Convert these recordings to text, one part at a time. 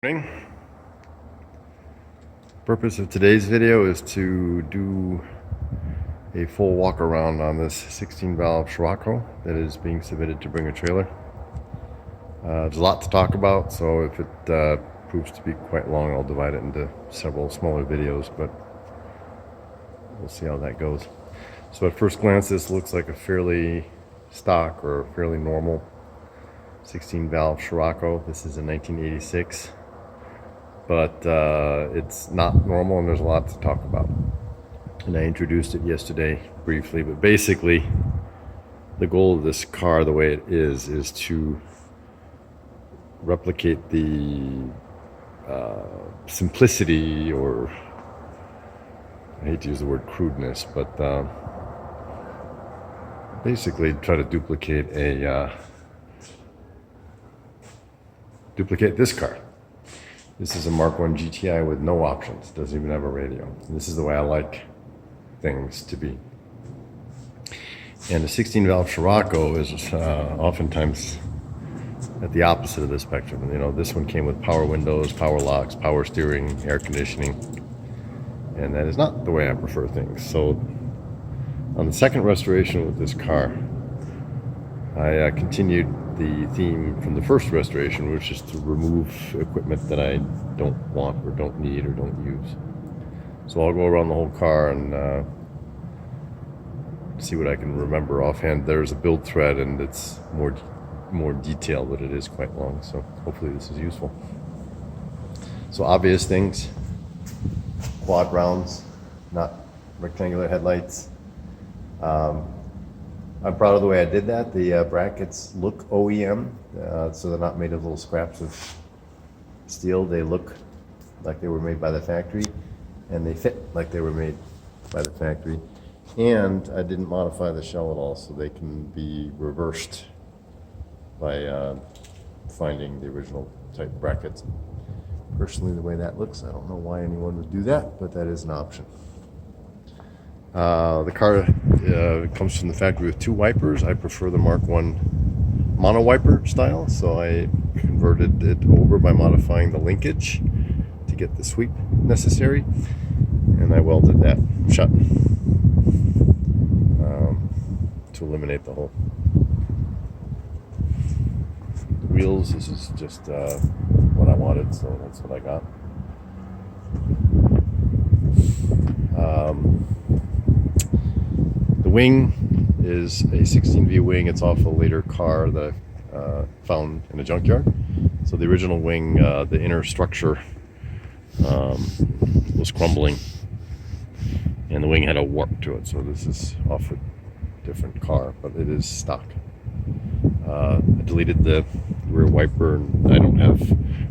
Morning. Purpose of today's video is to do a full walk around on this 16 valve Scirocco that is being submitted to bring a trailer. There's a lot to talk about, so if it proves to be quite long, I'll divide it into several smaller videos, but we'll see how that goes. So at first glance, this looks like a fairly stock or fairly normal 16 valve Scirocco. This is a 1986. But it's not normal, and there's a lot to talk about. And I introduced it yesterday briefly, but basically the goal of this car, the way it is to replicate the simplicity, or I hate to use the word crudeness, but basically try to duplicate this car. This is a Mark I GTI with no options. Doesn't even have a radio. And this is the way I like things to be. And the 16 valve Scirocco is oftentimes at the opposite of the spectrum. You know, this one came with power windows, power locks, power steering, air conditioning. And that is not the way I prefer things. So on the second restoration with this car, I continued the theme from the first restoration, which is to remove equipment that I don't want or don't need or don't use. So I'll go around the whole car and see what I can remember offhand. There's a build thread, and it's more detailed, but it is quite long, so hopefully this is useful. So obvious things: quad rounds, not rectangular headlights. I'm proud of the way I did that. The brackets look OEM, so they're not made of little scraps of steel. They look like they were made by the factory, and they fit like they were made by the factory. And I didn't modify the shell at all, so they can be reversed by finding the original type brackets. Personally, the way that looks, I don't know why anyone would do that, but that is an option. The car comes from the factory with two wipers. I prefer the Mark I mono wiper style, so I converted it over by modifying the linkage to get the sweep necessary, and I welded that shut to eliminate the hole. The wheels, this is just what I wanted, so that's what I got. The wing is a 16V wing. It's off a later car that I found in a junkyard. So the original wing, the inner structure was crumbling, and the wing had a warp to it. So this is off a different car, but it is stock. I deleted the rear wiper, and I don't have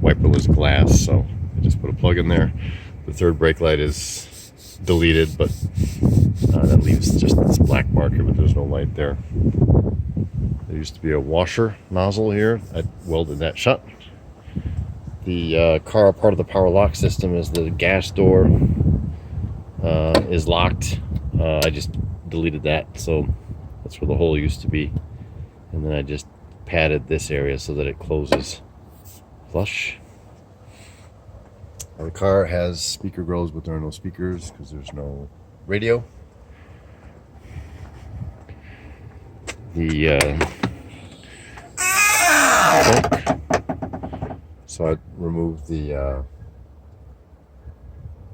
wiperless glass, so I just put a plug in there. The third brake light is deleted, but that leaves just this black marker, but there's no light there. There used to be a washer nozzle here. I welded that shut. The car part of the power lock system is the gas door is locked. I just deleted that, so that's where the hole used to be, and then I just padded this area so that it closes flush. The car has speaker grills, but there are no speakers because there's no radio. So I removed the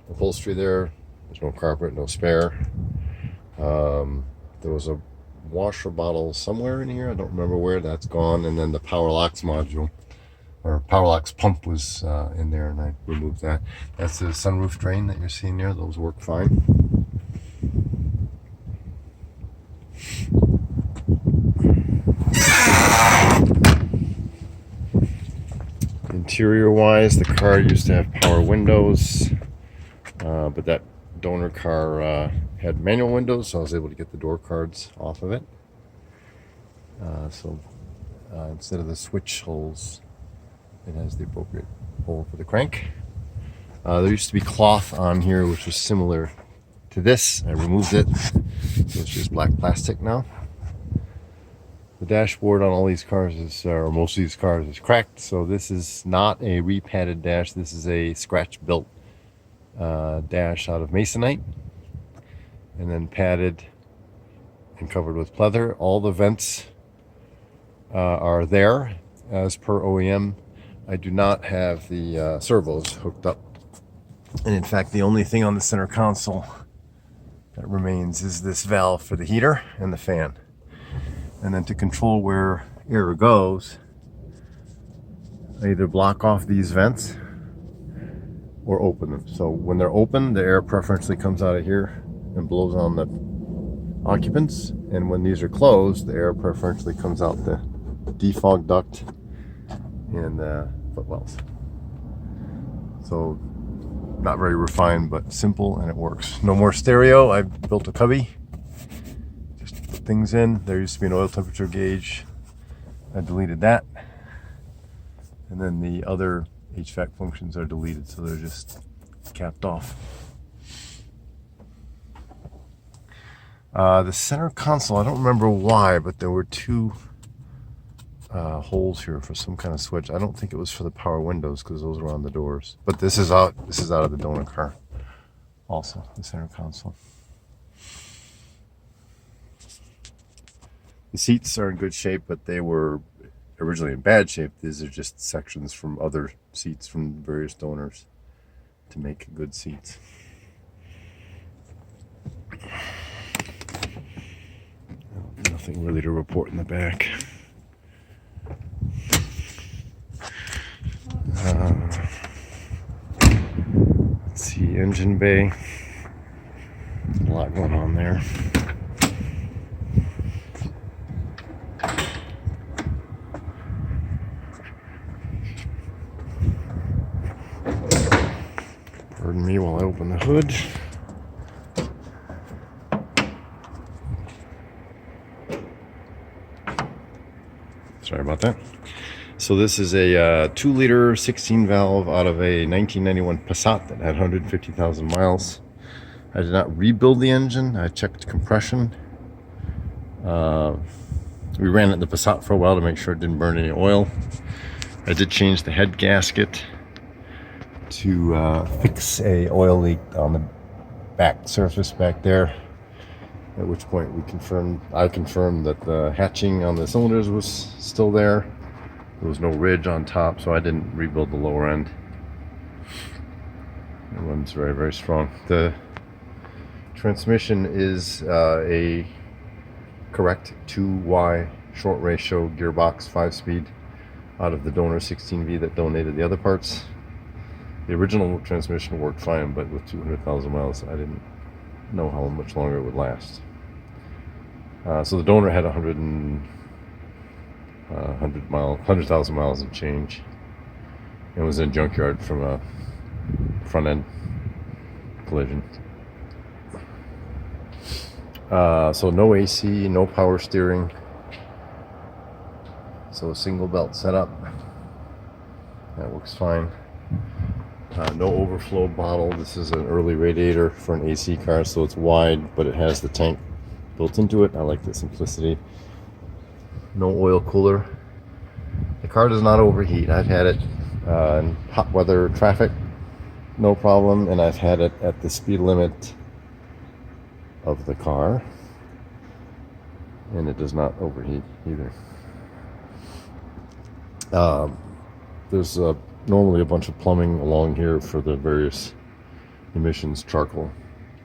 upholstery there. There's no carpet, no spare. There was a washer bottle somewhere in here. I don't remember where. That's gone. And then the power locks module, or power locks pump, was in there, and I removed that. That's the sunroof drain that you're seeing there. Those work fine. Interior wise, the car used to have power windows, but that donor car had manual windows, so I was able to get the door cards off of it. So instead of the switch holes, it has the appropriate hole for the crank. There used to be cloth on here which was similar to this. I removed it, so it's just black plastic now. The dashboard on all these cars is, or most of these cars, is cracked. So this is not a repadded dash. This is a scratch-built dash out of masonite, and then padded and covered with pleather. All the vents are there as per OEM. I do not have the servos hooked up, and in fact the only thing on the center console that remains is this valve for the heater and the fan. And then to control where air goes, I either block off these vents or open them. So when they're open, the air preferentially comes out of here and blows on the occupants, and when these are closed, the air preferentially comes out the defog duct and the footwells. So not very refined, but simple, and it works. No more stereo. I built a cubby, just put things in. There used to be an oil temperature gauge. I deleted that, and then the other HVAC functions are deleted, so they're just capped off. The center console, I don't remember why, but there were two holes here for some kind of switch. I don't think it was for the power windows because those were on the doors. But this is out of the donor car. Also, the center console. The seats are in good shape, but they were originally in bad shape. These are just sections from other seats from various donors to make good seats. Nothing really to report in the back. Let's see, engine bay. A lot going on there. Pardon me while I open the hood. Sorry about that. So this is a 2-liter 16 valve out of a 1991 Passat that had 150,000 miles. I did not rebuild the engine. I checked compression. We ran it in the Passat for a while to make sure it didn't burn any oil. I did change the head gasket to fix a oil leak on the back surface back there. At which point I confirmed that the hatching on the cylinders was still there. There was no ridge on top, so I didn't rebuild the lower end. It runs very, very strong. The transmission is a correct 2Y short ratio gearbox 5-speed out of the donor 16V that donated the other parts. The original transmission worked fine, but with 200,000 miles, I didn't know how much longer it would last. So the donor had 100,000 miles and change, and was in a junkyard from a front end collision. So no AC, no power steering. So a single belt setup. That works fine. No overflow bottle. This is an early radiator for an AC car, so it's wide, but it has the tank built into it. I like the simplicity. No oil cooler. The car does not overheat. I've had it in hot weather traffic, no problem, and I've had it at the speed limit of the car, and it does not overheat either. There's normally a bunch of plumbing along here for the various emissions charcoal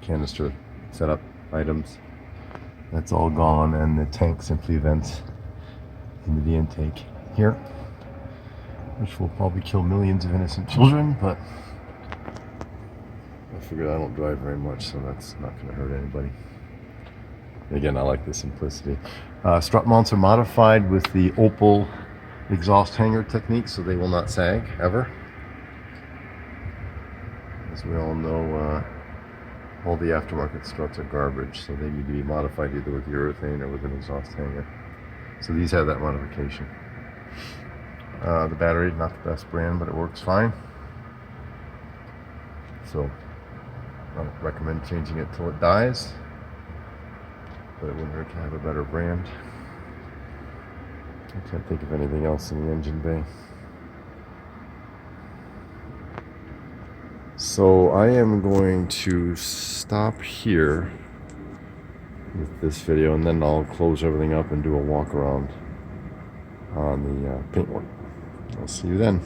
canister setup items. That's all gone, and the tank simply vents into the intake here, which will probably kill millions of innocent children, but I figured I don't drive very much, so that's not going to hurt anybody. Again, I like the simplicity. Strut mounts are modified with the Opal exhaust hanger technique, so they will not sag ever. As we all know, all the aftermarket struts are garbage, so they need to be modified either with urethane or with an exhaust hanger. So these have that modification. The battery, not the best brand, but it works fine. So I don't recommend changing it till it dies, but it wouldn't hurt to have a better brand. I can't think of anything else in the engine bay. So I am going to stop here with this video, and then I'll close everything up and do a walk around on the paintwork. I'll see you then.